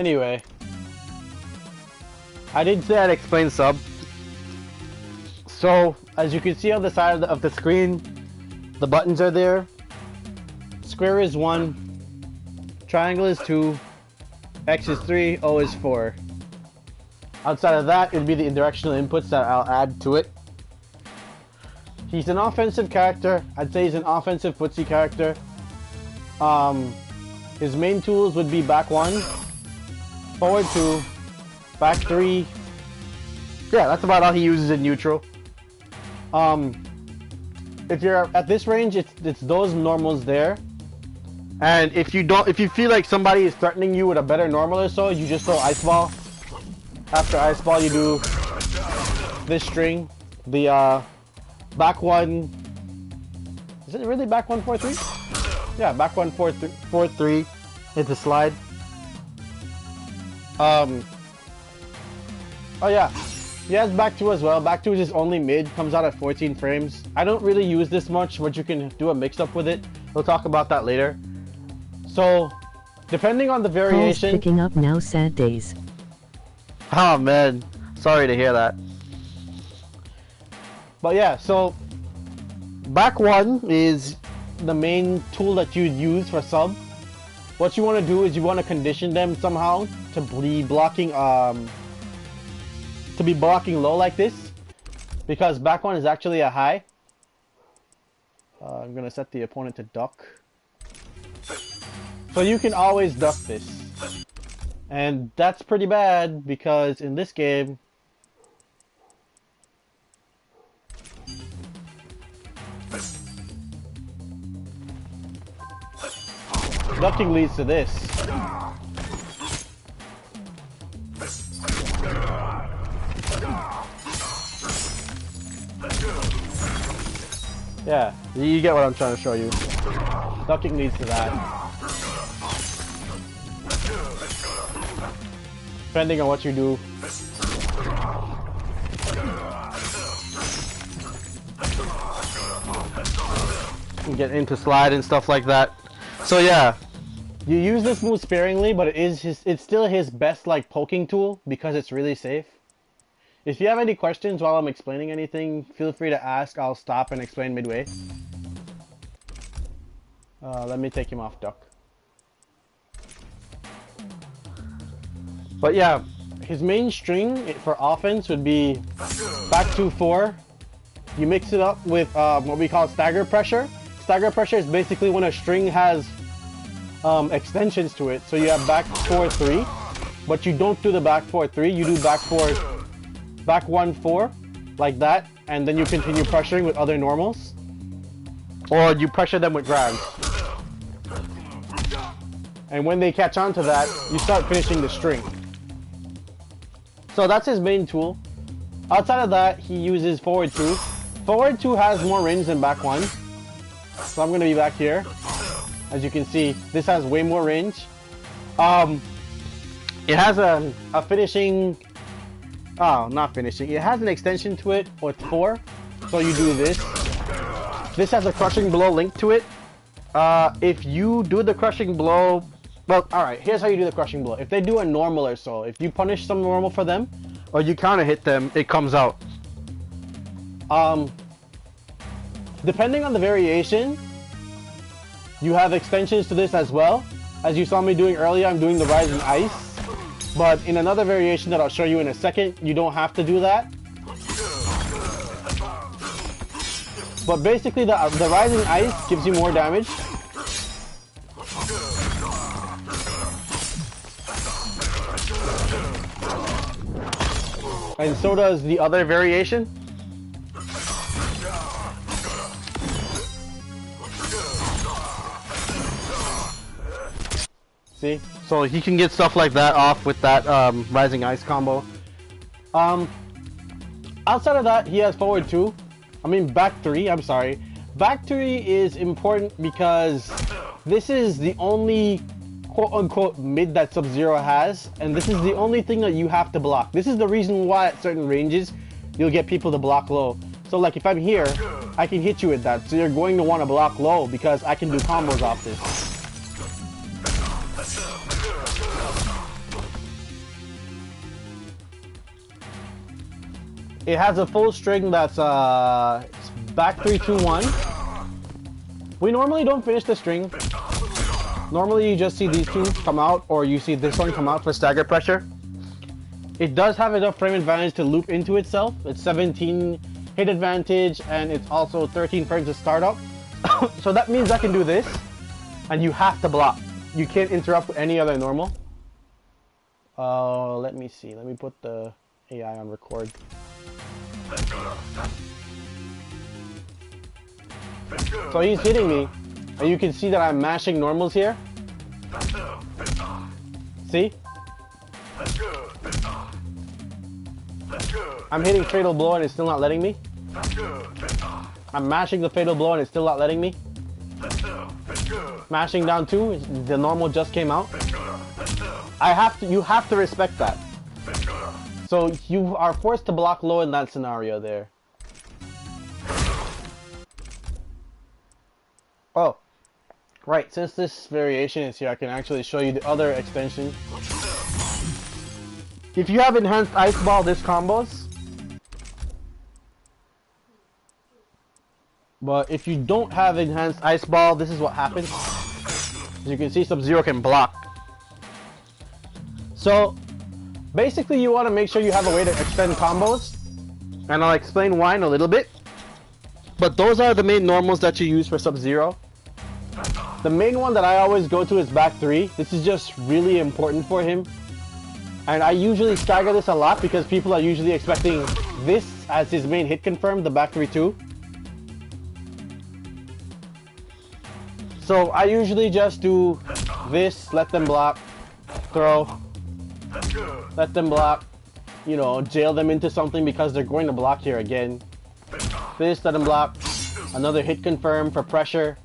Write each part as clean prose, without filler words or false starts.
Anyway, I did say I'd explain sub. So, as you can see on the side of the screen, the buttons are there. Square is 1, triangle is 2, X is 3, O is 4. Outside of that, it'd be the directional inputs that I'll add to it. He's an offensive character. I'd say he's an offensive footsie character. His main tools would be back 1, forward 2, back 3. Yeah, that's about all he uses in neutral. If you're at this range, it's those normals there. And if you feel like somebody is threatening you with a better normal or so, you just throw ice ball. After ice ball, you do this string. The back 1. Is it really back 1 4 3? Yeah, back 1 4 3. It's a slide. Oh yeah. He has back 2 as well. Back 2 is just only mid, comes out at 14 frames. I don't really use this much, but you can do a mix-up with it. We'll talk about that later. So, depending on the variation... Calls picking up now, sad days. Oh man, sorry to hear that. But yeah, so... Back 1 is the main tool that you'd use for sub. What you want to do is you want to condition them somehow to be blocking low like this, because back 1 is actually a high. I'm gonna set the opponent to duck, so you can always duck this, and that's pretty bad because in this game ducking leads to this. Yeah, you get what I'm trying to show you. Ducking leads to that. Depending on what you do. You get into slide and stuff like that. So yeah, you use this move sparingly, but it's still his best like poking tool because it's really safe. If you have any questions while I'm explaining anything, feel free to ask. I'll stop and explain midway. Let me take him off duck. But yeah, his main string for offense would be back 2-4. You mix it up with what we call stagger pressure. Stagger pressure is basically when a string has extensions to it. So you have back 4-3, but you don't do the back 4-3. You do back 1-4 like that, and then you continue pressuring with other normals, or you pressure them with grabs. And when they catch on to that, you start finishing the string. So that's his main tool. Outside of that, he uses forward 2. Forward 2 has more range than back 1. So I'm going to be back here. As you can see, this has way more range. It has a finishing... Oh, not finishing. It has an extension to it with 4. So you do this. This has a crushing blow linked to it. If you do the crushing blow... Well, alright, here's how you do the crushing blow. If they do a normal or so, if you punish some normal for them, or you counter hit them, it comes out. Depending on the variation, you have extensions to this as well. As you saw me doing earlier, I'm doing the Rising Ice. But in another variation that I'll show you in a second, you don't have to do that. But basically, the Rising Ice gives you more damage. And so does the other variation. See? So he can get stuff like that off with that Rising Ice combo. Outside of that, he has forward 2. I mean back 3, I'm sorry. Back 3 is important because this is the only quote-unquote mid that Sub-Zero has, and this is the only thing that you have to block. This is the reason why at certain ranges you'll get people to block low. So like if I'm here, I can hit you with that, so you're going to want to block low because I can do combos off this. It has a full string that's it's back 3, 2, 1. We normally don't finish the string. Normally you just see these two come out, or you see this one come out for stagger pressure. It does have enough frame advantage to loop into itself. It's 17 hit advantage, and it's also 13 frames to start up. So that means I can do this, and you have to block. You can't interrupt with any other normal. Let me see. Let me put the AI on record. So he's hitting me, and you can see that I'm mashing normals here. See? I'm hitting fatal blow and it's still not letting me. I'm mashing the fatal blow and it's still not letting me. Mashing down 2, the normal just came out. You have to respect that. So you are forced to block low in that scenario there. Oh, right, since this variation is here, I can actually show you the other extension. If you have enhanced ice ball, this combos. But if you don't have enhanced ice ball, this is what happens. As you can see, Sub-Zero can block. So basically you want to make sure you have a way to extend combos, and I'll explain why in a little bit. But those are the main normals that you use for Sub-Zero. The main one that I always go to is back 3. This is just really important for him. And I usually stagger this a lot because people are usually expecting this as his main hit confirm, the back 3-2. So I usually just do this, let them block, throw, let them block, you know, jail them into something because they're going to block here again. This, let them block, another hit confirm for pressure,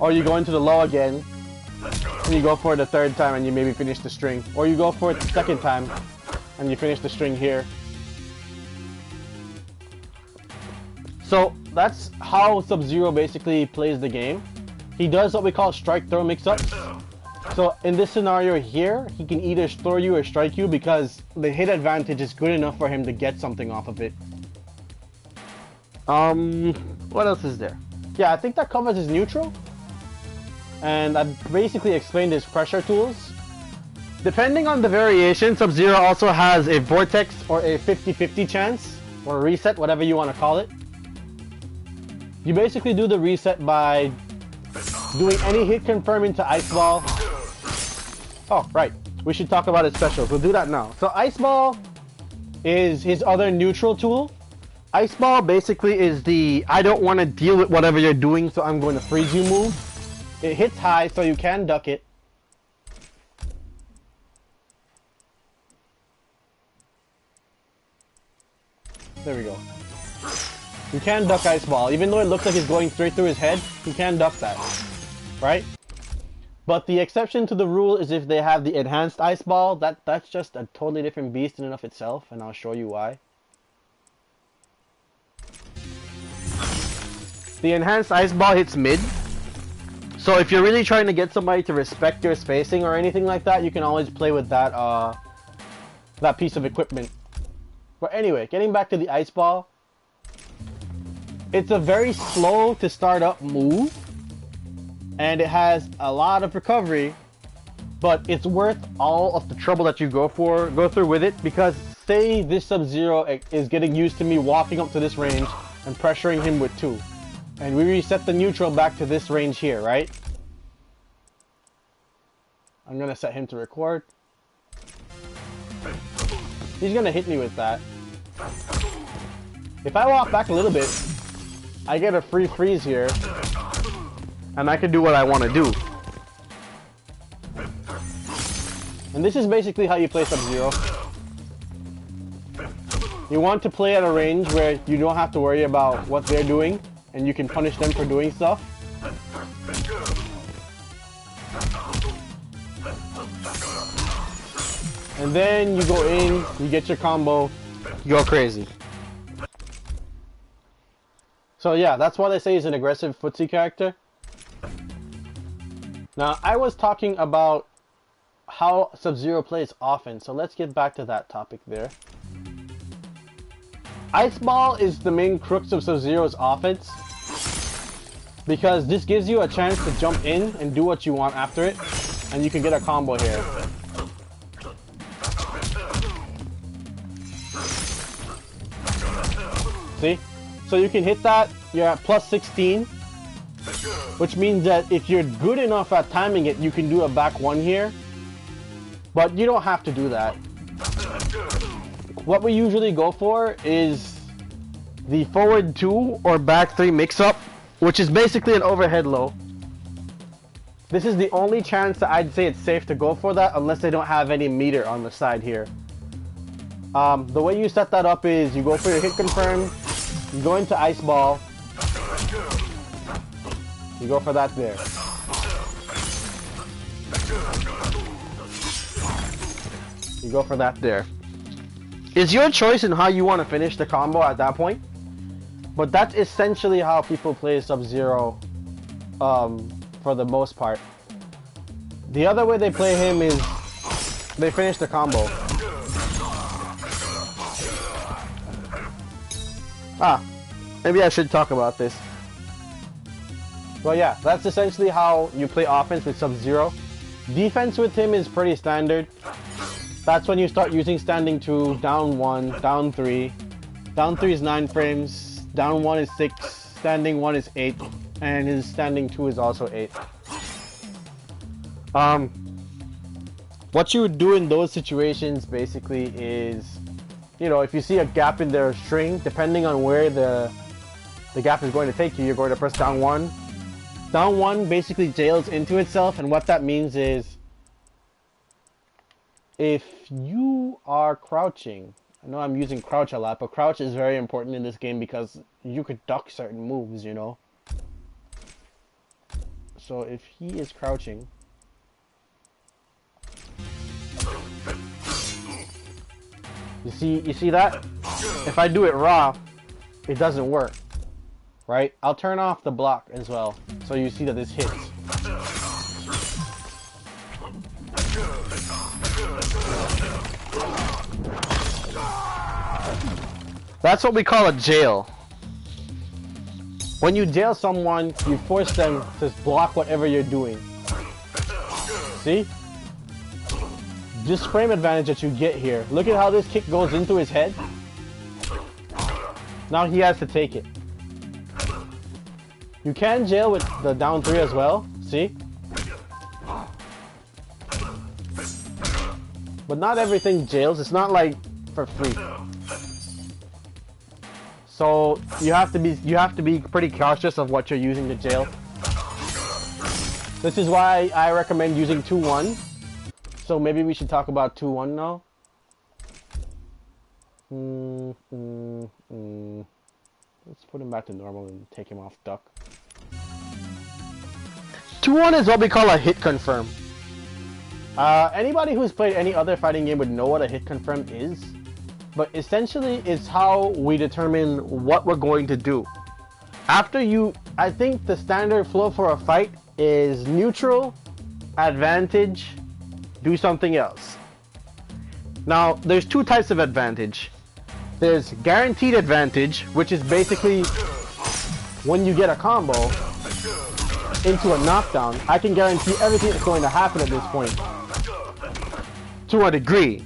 or you go into the low again, and you go for it the third time and you maybe finish the string, or you go for it the second time and you finish the string here. So that's how Sub-Zero basically plays the game. He does what we call strike throw mix-ups. So in this scenario here, he can either throw you or strike you because the hit advantage is good enough for him to get something off of it. What else is there? Yeah, I think that covers his neutral. And I've basically explained his pressure tools. Depending on the variation, Sub-Zero also has a vortex or a 50-50 chance, or reset, whatever you want to call it. You basically do the reset by doing any hit confirm into Ice Ball. Oh, right. We should talk about his specials. We'll do that now. So Ice Ball is his other neutral tool. Ice Ball basically is the I don't want to deal with whatever you're doing, so I'm going to freeze you move. It hits high, so you can duck it. There we go. You can duck Ice Ball. Even though it looks like it's going straight through his head, you can duck that. Right? But the exception to the rule is if they have the enhanced Ice Ball. That's just a totally different beast in and of itself, and I'll show you why. The enhanced Ice Ball hits mid. So if you're really trying to get somebody to respect your spacing or anything like that, you can always play with that that piece of equipment. But anyway, getting back to the Ice Ball. It's a very slow to start up move, and it has a lot of recovery, but it's worth all of the trouble that you go through with it, because say this Sub-Zero is getting used to me walking up to this range and pressuring him with 2. And we reset the neutral back to this range here, right? I'm gonna set him to record. He's gonna hit me with that. If I walk back a little bit, I get a free freeze here, and I can do what I want to do. And this is basically how you play Sub-Zero. You want to play at a range where you don't have to worry about what they're doing, and you can punish them for doing stuff. And then you go in, you get your combo, you go crazy. So yeah, that's why they say he's an aggressive footsie character. Now, I was talking about how Sub-Zero plays offense, so let's get back to that topic there. Ice Ball is the main crux of Sub-Zero's offense, because this gives you a chance to jump in and do what you want after it, and you can get a combo here. See? So you can hit that, you're at plus 16, which means that if you're good enough at timing it, you can do a back 1 here, but you don't have to do that. What we usually go for is the forward 2 or back 3 mix-up, which is basically an overhead low. This is the only chance that I'd say it's safe to go for that, unless they don't have any meter on the side here. The way you set that up is you go for your hit confirm, you go into Ice Ball, you go for that there. You go for that there. It's your choice in how you want to finish the combo at that point, but that's essentially how people play Sub-Zero for the most part. The other way they play him is they finish the combo. Maybe I should talk about this. Well, yeah, that's essentially how you play offense with Sub-Zero. Defense with him is pretty standard. That's when you start using standing 2, down 1, down 3. Down 3 is 9 frames, down 1 is 6, standing 1 is 8, and his standing 2 is also 8. What you would do in those situations basically is, you know, if you see a gap in their string, depending on where the gap is going to take you, you're going to press down 1. Down 1 basically jails into itself, and what that means is if you are crouching, I know I'm using crouch a lot, but crouch is very important in this game because you could duck certain moves, you know. So if he is crouching, you see that? If I do it raw, it doesn't work, right? I'll turn off the block as well, so you see that this hits. That's what we call a jail. When you jail someone, you force them to block whatever you're doing. See? This frame advantage that you get here. Look at how this kick goes into his head. Now he has to take it. You can jail with the down 3 as well. See? But not everything jails. It's not like for free. So you have to be pretty cautious of what you're using to jail. This is why I recommend using 2-1. So maybe we should talk about 2-1 now. Let's put him back to normal and take him off duck. 2-1 is what we call a hit confirm. Anybody who's played any other fighting game would know what a hit confirm is. But essentially, it's how we determine what we're going to do. I think the standard flow for a fight is neutral, advantage, do something else. Now, there's 2 types of advantage. There's guaranteed advantage, which is basically when you get a combo into a knockdown, I can guarantee everything that's going to happen at this point. To a degree.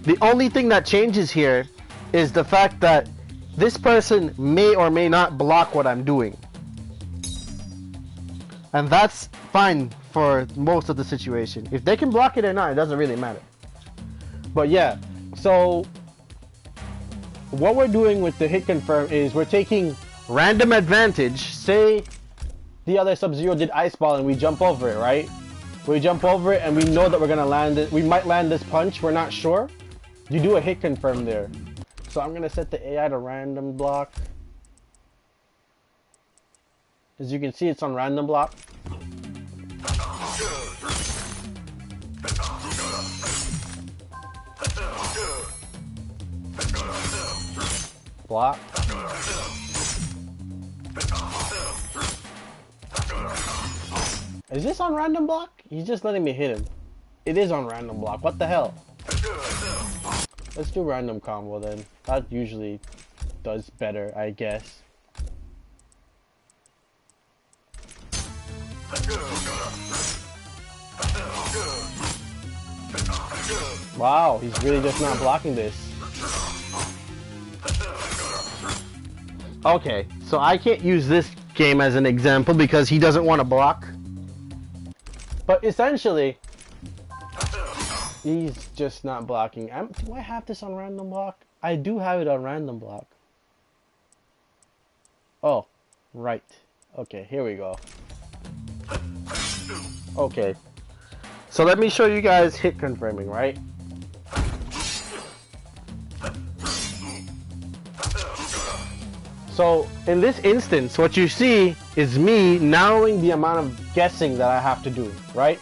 The only thing that changes here is the fact that this person may or may not block what I'm doing. And that's fine for most of the situation. If they can block it or not, it doesn't really matter. But yeah, so what we're doing with the hit confirm is we're taking random advantage. Say the other Sub-Zero did Ice Ball and we jump over it, right? We jump over it and we know that we're gonna land it. We might land this punch, we're not sure. You do a hit confirm there. So I'm gonna set the AI to random block. As you can see, it's on random block. Block. Is this on random block? He's just letting me hit him. It is on random block. What the hell? Let's do random combo then. That usually does better, I guess. Wow, he's really just not blocking this. Okay, so I can't use this game as an example because he doesn't want to block. But essentially, he's just not blocking. Do I have this on random block? I do have it on random block. Oh, right. Okay, here we go. Okay. So let me show you guys hit confirming, right? So in this instance, what you see is me narrowing the amount of guessing that I have to do, right?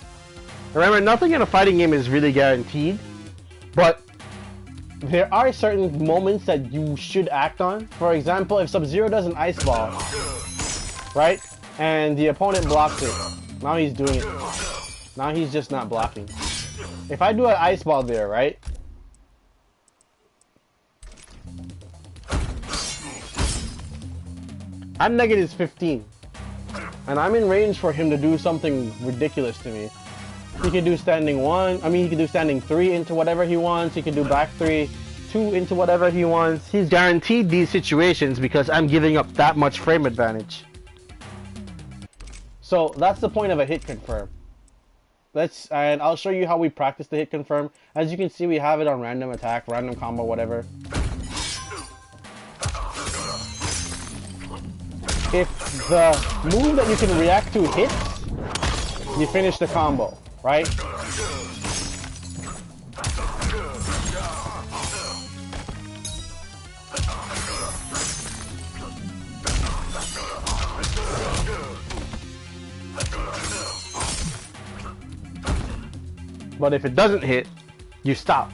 Remember, nothing in a fighting game is really guaranteed, but there are certain moments that you should act on. For example, if Sub-Zero does an ice ball, right? And the opponent blocks it. Now he's doing it. Now he's just not blocking. If I do an ice ball there, right? I'm negative 15. And I'm in range for him to do something ridiculous to me. He can do standing 1. I mean, he can do standing 3 into whatever he wants. He can do back 3, 2 into whatever he wants. He's guaranteed these situations because I'm giving up that much frame advantage. So that's the point of a hit confirm. And I'll show you how we practice the hit confirm. As you can see, we have it on random attack, random combo, whatever. If the move that you can react to hits, you finish the combo, right? But if it doesn't hit, you stop.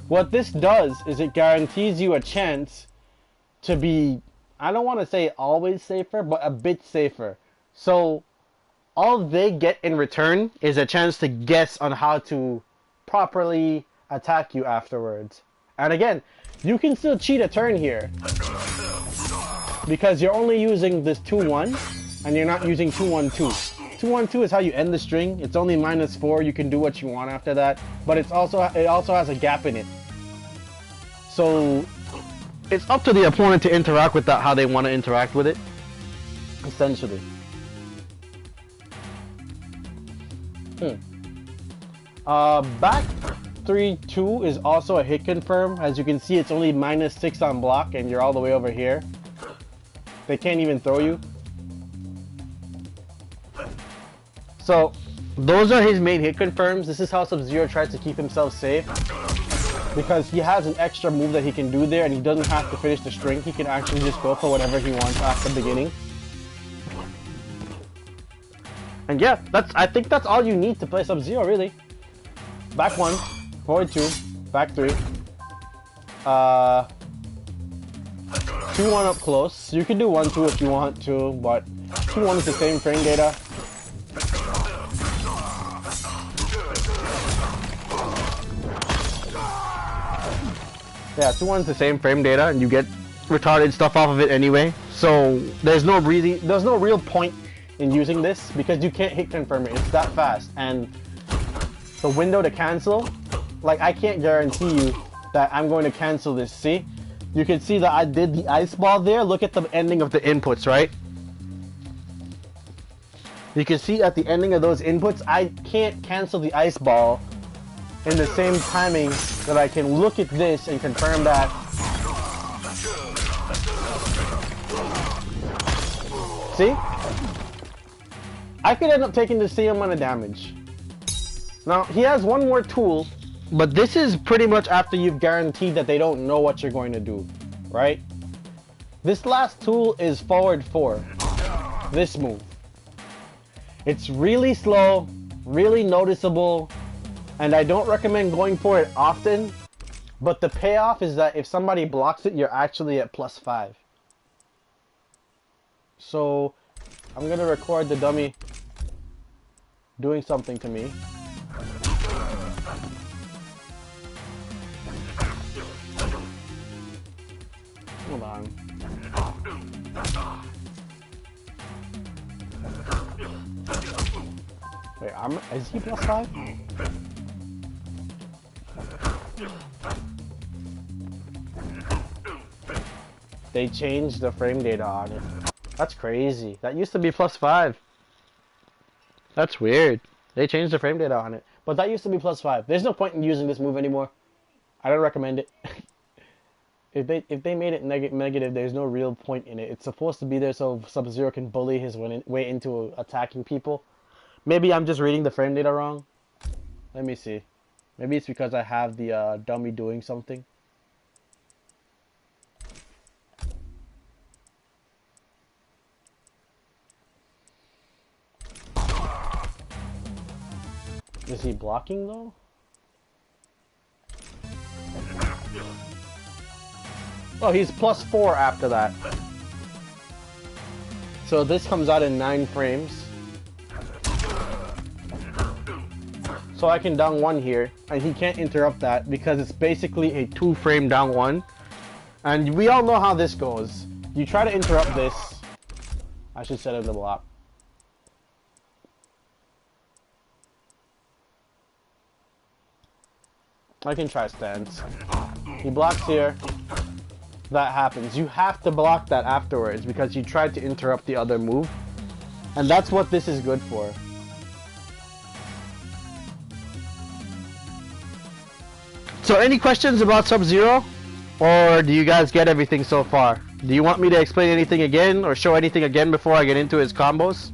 What this does is it guarantees you a chance to be, I don't want to say always safer, but a bit safer. So all they get in return is a chance to guess on how to properly attack you afterwards. And again, you can still cheat a turn here because you're only using this 2-1 and you're not using 2-1-2. 2-1-2 is how you end the string. It's only -4. You can do what you want after that, but it also has a gap in it. So it's up to the opponent to interact with that how they want to interact with it, essentially. Back 3-2 is also a hit confirm. As you can see, it's only -6 on block and you're all the way over here. They can't even throw you. So those are his main hit confirms. This is how Sub-Zero tries to keep himself safe, because he has an extra move that he can do there and he doesn't have to finish the string. He can actually just go for whatever he wants at the beginning. And yeah, I think that's all you need to play Sub-Zero, really. Back 1, forward 2, back 3. 2-1 up close. You can do 1-2 if you want to, but 2-1 is the same frame data. Yeah, 2-1's the same frame data, and you get retarded stuff off of it anyway. So there's no real point in using this because you can't hit confirm it. It's that fast, and the window to cancel, like, I can't guarantee you that I'm going to cancel this. See, you can see that I did the ice ball there. Look at the ending of the inputs, right? You can see at the ending of those inputs, I can't cancel the ice ball in the same timing that I can look at this and confirm that. See? I could end up taking the same amount of damage. Now, he has one more tool, but this is pretty much after you've guaranteed that they don't know what you're going to do, right? This last tool is forward 4. This move. It's really slow, really noticeable, and I don't recommend going for it often, but the payoff is that if somebody blocks it, you're actually at +5. So I'm gonna record the dummy doing something to me. armor. Is he +5? They changed the frame data on it. That's crazy. That used to be +5. That's weird. They changed the frame data on it. But that used to be +5. There's no point in using this move anymore. I don't recommend it. If they made it negative, there's no real point in it. It's supposed to be there so Sub-Zero can bully his way into attacking people. Maybe I'm just reading the frame data wrong. Let me see. Maybe it's because I have the dummy doing something. Is he blocking though? Oh, he's +4 after that. So this comes out in 9 frames. So I can down 1 here, and he can't interrupt that because it's basically a 2-frame down 1. And we all know how this goes. You try to interrupt this. I should set him to block. I can try stance. He blocks here. That happens. You have to block that afterwards because you tried to interrupt the other move. And that's what this is good for. So any questions about Sub-Zero? Or do you guys get everything so far? Do you want me to explain anything again or show anything again before I get into his combos?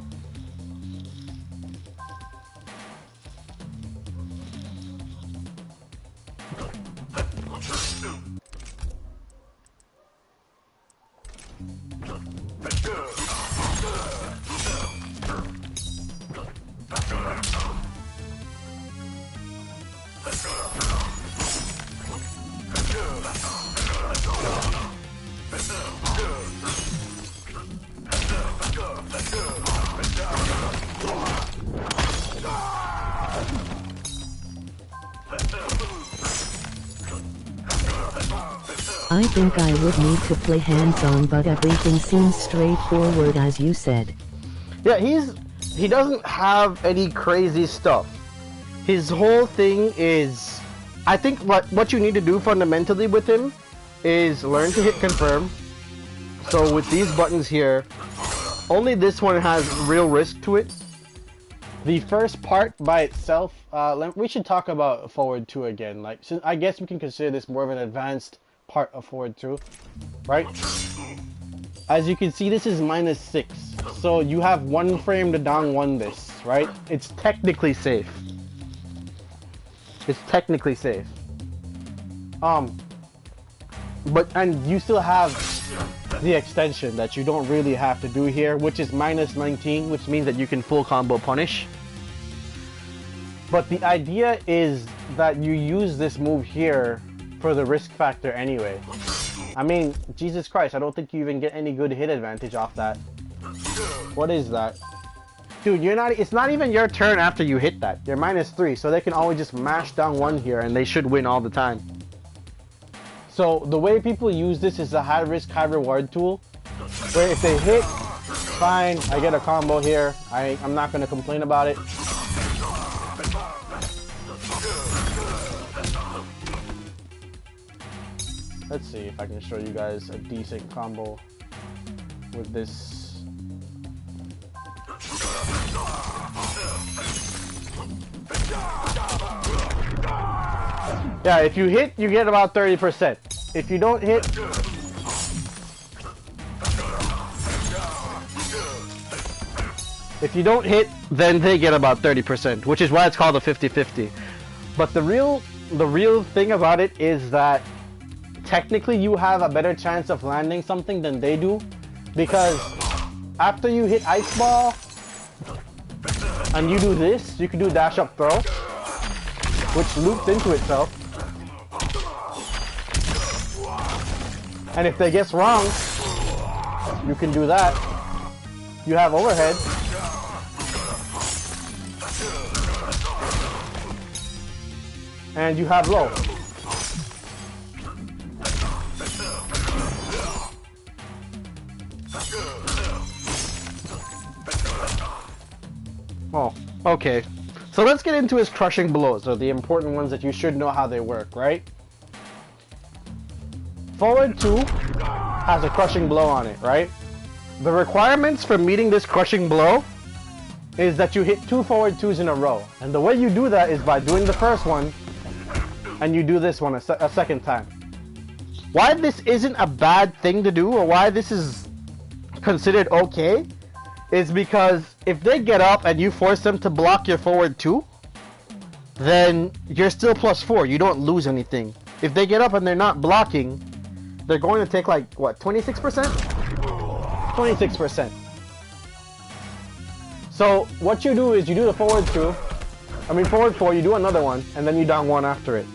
I think I would need to play hands-on, but everything seems straightforward as you said. Yeah, he doesn't have any crazy stuff. His whole thing is, I think what you need to do fundamentally with him is learn to hit confirm. So with these buttons here, only this one has real risk to it. The first part by itself, we should talk about forward 2 again. Like, since I guess we can consider this more of an advanced part of forward 2, right? As you can see, this is -6, so you have 1 frame to down 1 this, right? It's technically safe. It's technically safe. And you still have the extension that you don't really have to do here, which is -19, which means that you can full combo punish. But the idea is that you use this move here for the risk factor anyway. I mean, Jesus Christ, I don't think you even get any good hit advantage off that. What is that? Dude, it's not even your turn after you hit that. You're -3, so they can always just mash down 1 here and they should win all the time. So the way people use this is a high risk, high reward tool, where if they hit, fine, I get a combo here. I'm not gonna complain about it. Let's see if I can show you guys a decent combo with this. Yeah, if you hit, you get about 30%. If you don't hit, then they get about 30%, which is why it's called a 50-50. But the real thing about it is that technically you have a better chance of landing something than they do, because after you hit Ice Ball and you do this, you can do dash up throw, which loops into itself. And if they guess wrong, you can do that. You have overhead. And you have low. Oh, okay. So let's get into his crushing blows, or the important ones that you should know how they work, right? Forward 2 has a crushing blow on it, right? The requirements for meeting this crushing blow is that you hit 2 forward 2s in a row. And the way you do that is by doing the first one, and you do this one a second time. Why this isn't a bad thing to do, or why this is considered okay, is because if they get up and you force them to block your forward 2, then you're still +4. You don't lose anything. If they get up and they're not blocking, they're going to take like, what, 26%? 26%. So what you do is you do the forward 4, you do another one, and then you down 1 after it.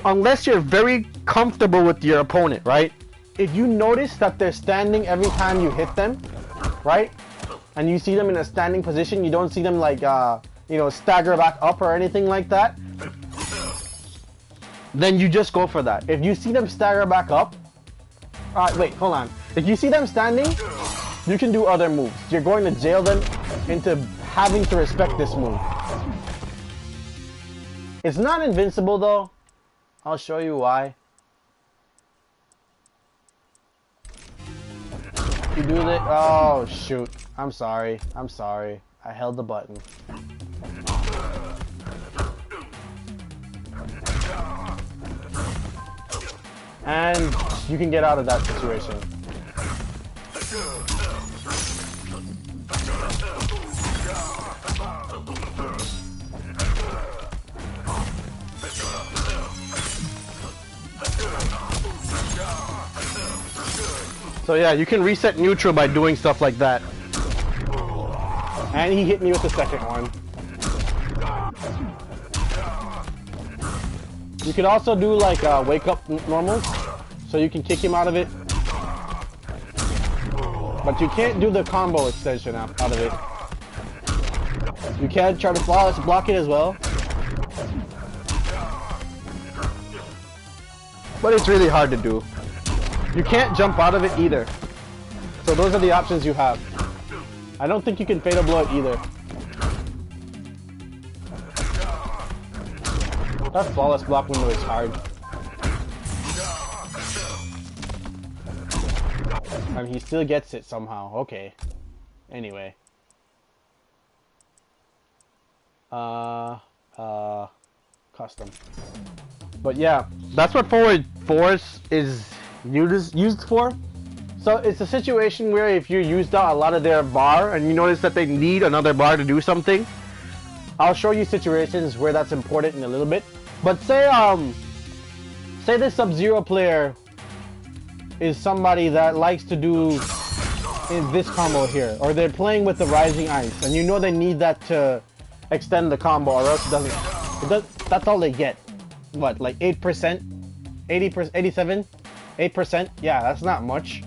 Unless you're very comfortable with your opponent, right? If you notice that they're standing every time you hit them, right? And you see them in a standing position, you don't see them like, you know, stagger back up or anything like that, then you just go for that. If you see them stagger back up, wait, hold on. If you see them standing, you can do other moves. You're going to jail them into having to respect this move. It's not invincible though. I'll show you why. You do this. Oh shoot. I'm sorry. I'm sorry. I held the button. And you can get out of that situation. So yeah, you can reset neutral by doing stuff like that. And he hit me with the second one. You can also do like wake up normals, so you can kick him out of it. But you can't do the combo extension out of it. You can try to flawless block it as well. But it's really hard to do. You can't jump out of it either. So those are the options you have. I don't think you can fatal blow it either. That flawless block window is hard. And he still gets it somehow. Okay. Anyway. Custom. But yeah, that's what forward force is used for. So it's a situation where if you used out a lot of their bar and you notice that they need another bar to do something, I'll show you situations where that's important in a little bit. But say this Sub-Zero player is somebody that likes to do this combo here, or they're playing with the Rising Ice, and you know they need that to extend the combo, or else it doesn't. That's all they get. What, like 8%, 80%, 87, 8%? Yeah, that's not much.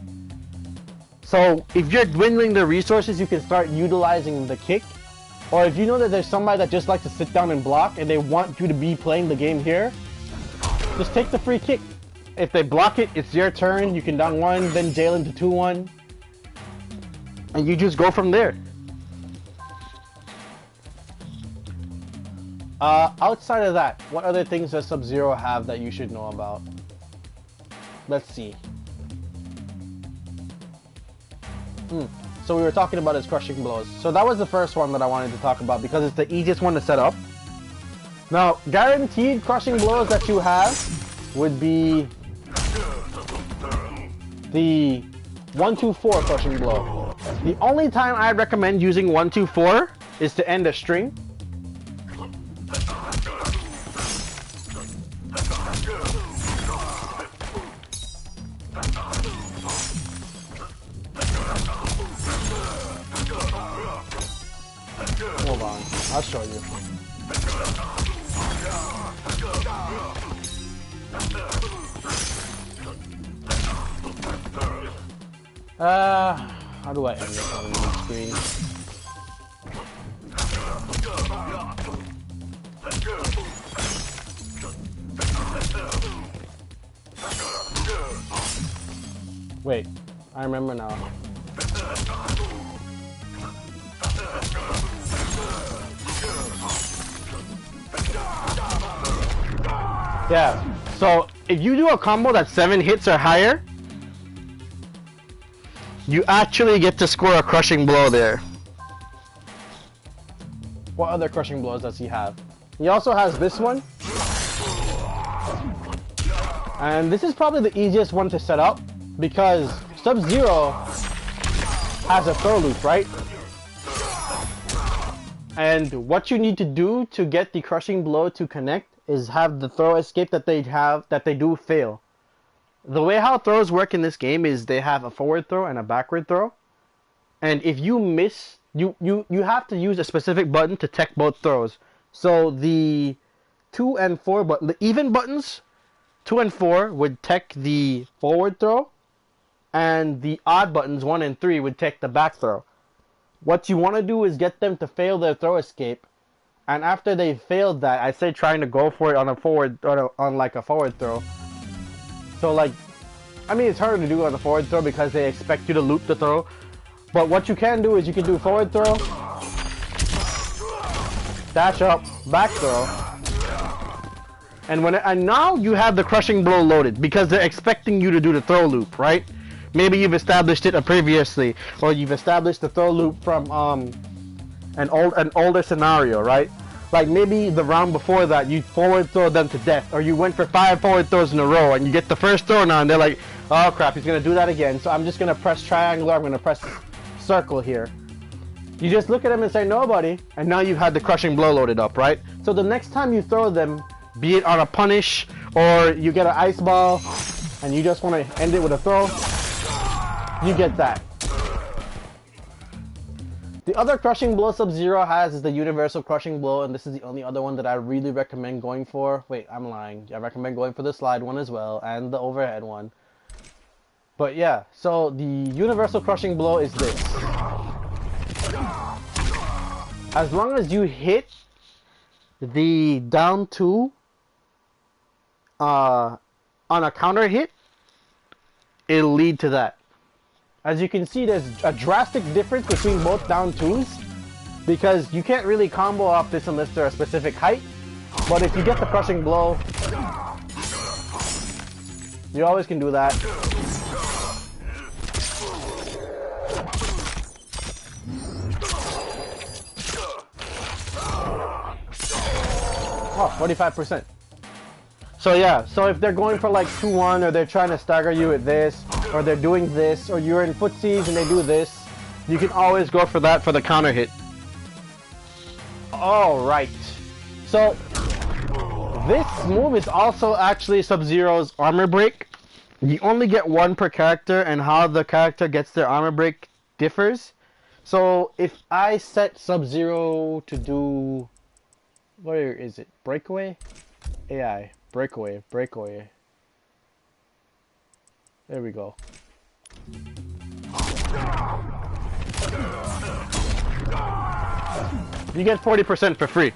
So if you're dwindling the resources, you can start utilizing the kick. Or if you know that there's somebody that just likes to sit down and block and they want you to be playing the game here, just take the free kick. If they block it, it's your turn. You can down 1, then jail into 2-1. And you just go from there. Outside of that, what other things does Sub-Zero have that you should know about? Let's see. So we were talking about his crushing blows. So that was the first one that I wanted to talk about because it's the easiest one to set up. Now, guaranteed crushing blows that you have would be the 1-2-4 crushing blow. The only time I recommend using 1-2-4 is to end a string. Hold on, I'll show you. How do I end this on the screen? Wait, I remember now. Yeah. So if you do a combo that's 7 hits or higher, you actually get to score a crushing blow there. What other crushing blows does he have? He also has this one. And this is probably the easiest one to set up because Sub-Zero has a throw loop, right? And what you need to do to get the crushing blow to connect is have the throw escape that they do fail. The way how throws work in this game is they have a forward throw and a backward throw. And if you miss, you have to use a specific button to tech both throws. So the 2 and 4 the even buttons, 2 and 4 would tech the forward throw, and the odd buttons 1 and 3 would tech the back throw. What you want to do is get them to fail their throw escape, and after they failed that, I say trying to go for it on a forward on like a forward throw. So like, I mean it's harder to do on the forward throw because they expect you to loop the throw. But what you can do is you can do forward throw, dash up, back throw, and now you have the crushing blow loaded because they're expecting you to do the throw loop, right? Maybe you've established it previously, or you've established the throw loop from an older scenario, right? Like maybe the round before that you forward throw them to death, or you went for 5 forward throws in a row and you get the first throw now and they're like, oh crap, he's gonna do that again, so I'm just gonna press triangle, I'm gonna press circle here. You just look at them and say nobody, and now you've had the crushing blow loaded up, right? So the next time you throw them, be it on a punish or you get an ice ball and you just want to end it with a throw, you get that. The other crushing blow Sub-Zero has is the universal crushing blow, and this is the only other one that I really recommend going for. Wait, I'm lying. I recommend going for the slide one as well and the overhead one. But yeah, so the universal crushing blow is this. As long as you hit the down 2 on a counter hit, it'll lead to that. As you can see, there's a drastic difference between both down 2s because you can't really combo off this unless they're a specific height. But if you get the crushing blow, you always can do that. Oh, 45%. So yeah, so if they're going for like 2-1 or they're trying to stagger you with this, or they're doing this, or you're in footsies and they do this, you can always go for that for the counter hit. Alright. So this move is also actually Sub-Zero's armor break. You only get 1 per character, and how the character gets their armor break differs. So if I set Sub-Zero to do, where is it? Breakaway? AI. Breakaway. Breakaway. There we go. You get 40% for free.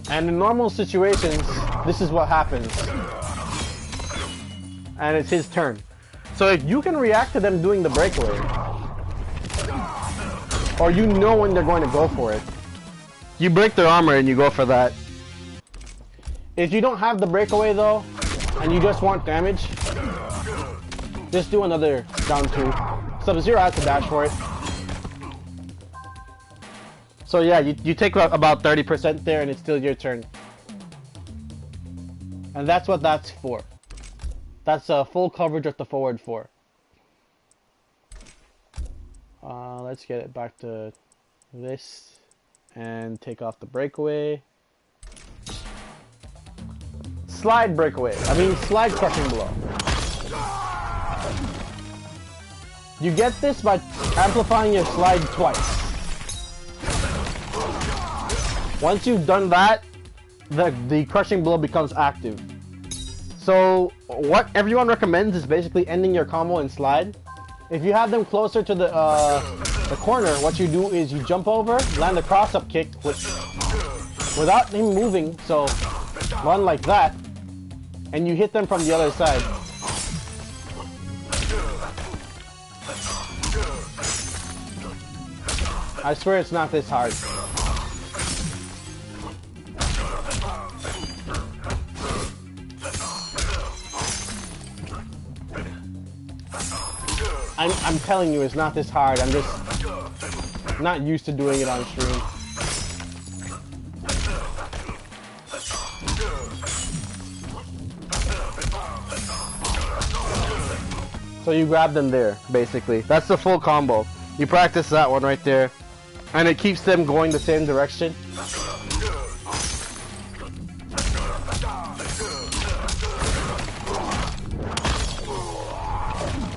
And in normal situations, this is what happens. And it's his turn. So if you can react to them doing the breakaway, or you know when they're going to go for it, you break their armor and you go for that. If you don't have the breakaway though, and you just want damage, just do another down 2. Sub-Zero has to dash for it. So yeah, you take about 30% there and it's still your turn. And that's what that's for. That's full coverage of the forward 4. Let's get it back to this and take off the breakaway. Slide breakaway. Slide crushing blow. You get this by amplifying your slide twice. Once you've done that, the crushing blow becomes active. So what everyone recommends is basically ending your combo in slide. If you have them closer to the corner, what you do is you jump over, land a cross-up kick without him moving, so run like that, and you hit them from the other side. I swear it's not this hard. I'm telling you, it's not this hard. I'm just not used to doing it on stream. So you grab them there, basically. That's the full combo. You practice that one right there, and it keeps them going the same direction.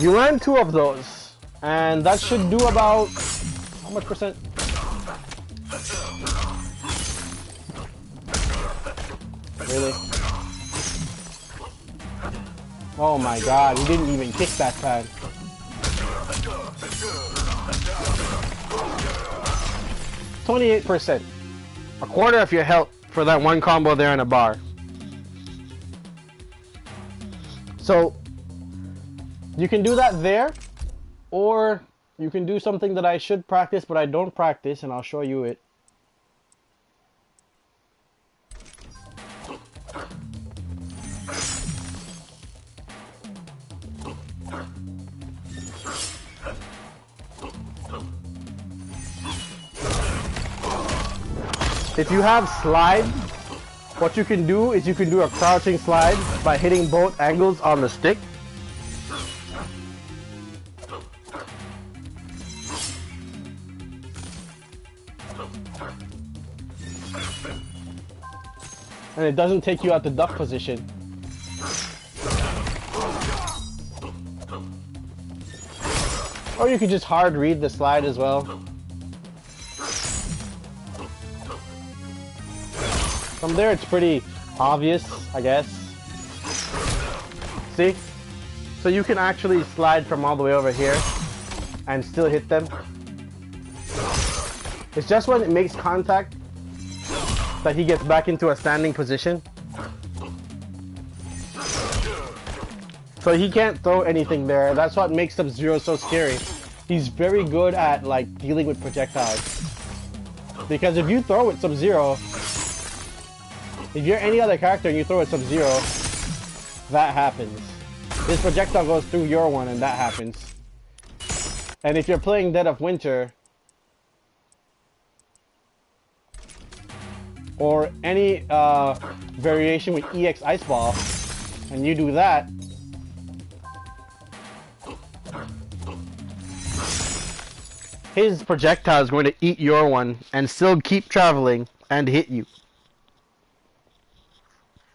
You learn 2 of those, and that should do about, how much percent? Really? Oh my god, he didn't even kick that time. %, a quarter of your health for that one combo there in a bar. So you can do that there, or you can do something that I should practice but I don't practice, and I'll show you it. If you have slide, what you can do is you can do a crouching slide by hitting both angles on the stick. And it doesn't take you out the duck position. Or you can just hard read the slide as well. From there it's pretty obvious, I guess. See? So you can actually slide from all the way over here and still hit them. It's just when it makes contact that he gets back into a standing position. So he can't throw anything there. That's what makes Sub-Zero so scary. He's very good at like dealing with projectiles. Because if you throw with Sub-Zero, if you're any other character and you throw at Sub-Zero, that happens. His projectile goes through your one and that happens. And if you're playing Dead of Winter, or any variation with EX Ice Ball, and you do that, his projectile is going to eat your one and still keep traveling and hit you.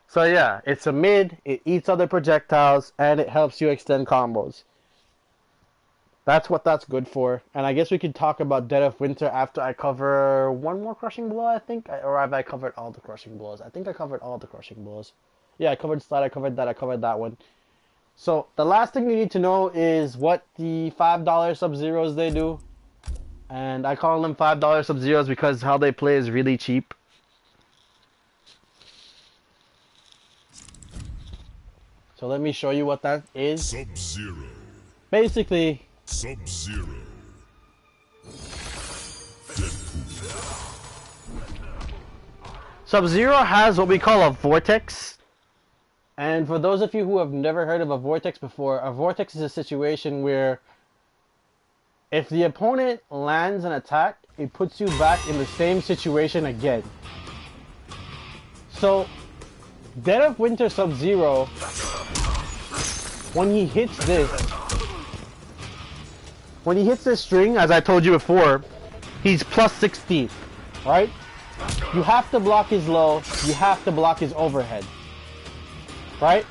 So yeah, it's a mid, it eats other projectiles, and it helps you extend combos. That's what that's good for. And I guess we could talk about Dead of Winter after I cover one more crushing blow, I think. Or have I covered all the crushing blows? I think I covered all the crushing blows. Yeah, I covered slide, I covered that one. So the last thing you need to know is what the $5 Sub-Zeros they do. And I call them $5 Sub-Zeros because how they play is really cheap. So let me show you what that is. Sub-Zero. Basically, Sub-Zero. Sub-Zero has what we call a vortex. And for those of you who have never heard of a vortex before, a vortex is a situation where if the opponent lands an attack, it puts you back in the same situation again. So, Dead of Winter Sub-Zero, when he hits this string, as I told you before, he's plus 16, right? You have to block his low, you have to block his overhead, right?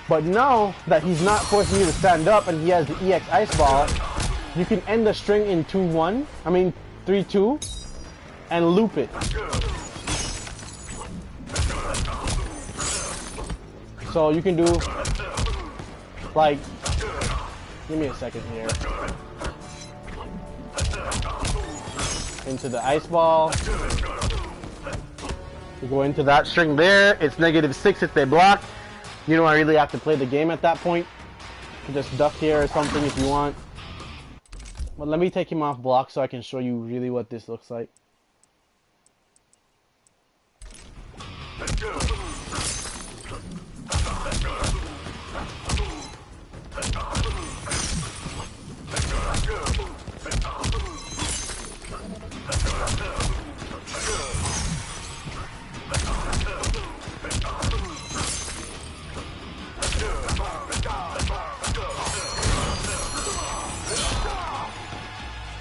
But now that he's not forcing you to stand up and he has the EX Ice Ball, you can end the string in 3-2, and loop it. So you can do, like, give me a second here. Into the ice ball. You go into that string there. It's -6 if they block. You don't really have to play the game at that point. You can just duck here or something if you want. But let me take him off block so I can show you really what this looks like.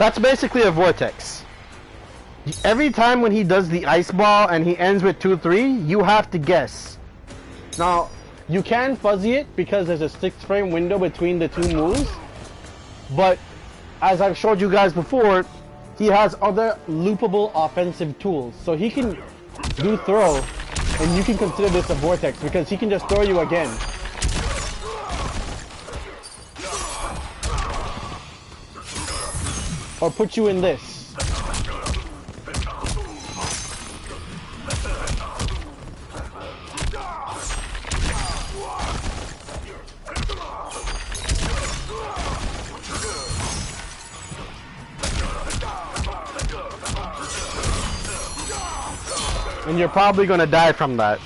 That's basically a vortex. Every time when he does the ice ball and he ends with 2-3, you have to guess. Now, you can fuzzy it because there's a 6-frame window between the two moves, but as I've showed you guys before, he has other loopable offensive tools. So he can do throw, and you can consider this a vortex because he can just throw you again. Or put you in this. And you're probably gonna die from that.